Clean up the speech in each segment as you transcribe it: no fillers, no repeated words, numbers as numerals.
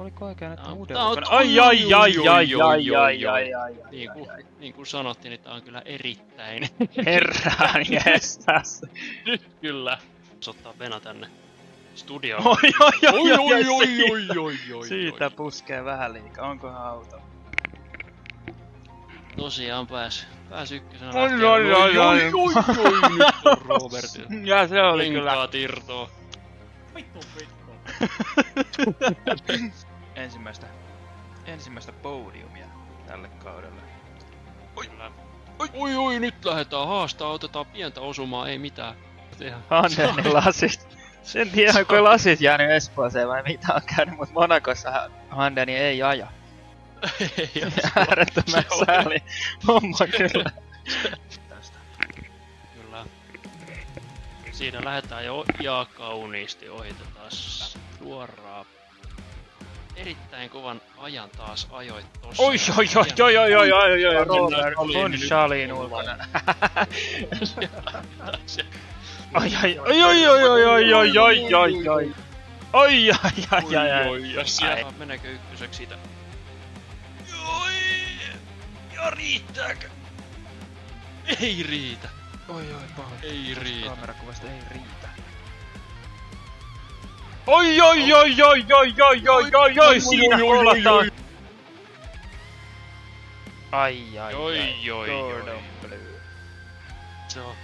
Oliko oikein, että uuden Tää on... luokan... Ai. Niin kuin sanottiin, niin tää on kyllä erittäin. Herran jestas. Nyt kyllä. Ottaa Vena tänne studioon. Oi. Siitä puskee vähän liikaa. Onkohan auto? Tosiaan pääs ykkösenä Oi. Nyt on Robertin. Ja se oli kyllä. Renkaat irtoa. Vittu. Ensimmäistä podiumia tälle kaudelle. Oi, nyt lähdetään haastaa, otetaan pientä osumaa, ei mitään. Handenin lasit. En tiedä, onko lasit jäänyt Espooseen vai mitä on käynyt, mutta Monacossa Handeni ei aja. Äärettömän sääli homma kyllä. Kyllä. Siinä lähdetään jo ja kauniisti ohitetaan suoraan. Erittäin kovan ajan taas ajoit tossa. Oi, Robert von Schalin ulkona. Ai. Ja siellä meneekö ykköseksi siitä? Oi! Ja riittääkö? Ei riitä. Oi, pahoin. Ei riitä. Kamerakuvasta ei riitä. Oi, siinä kolataan. Ai. Gordon Blue. Se on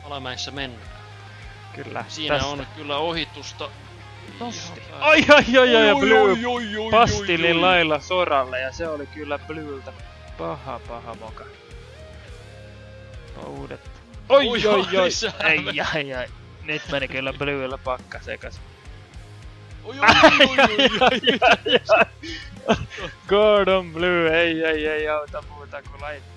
alamäissä mennään. Kyllä, Siinä tästä. on kyllä ohitusta. Tosti. Ai, Blue pastillin lailla soralle ja se oli kyllä Blueltä paha moka. Uudet. Oi. Ai. Nyt meni kyllä Bluella pakka sekas. Gordon Blue ei auta muuta kuin laittaa.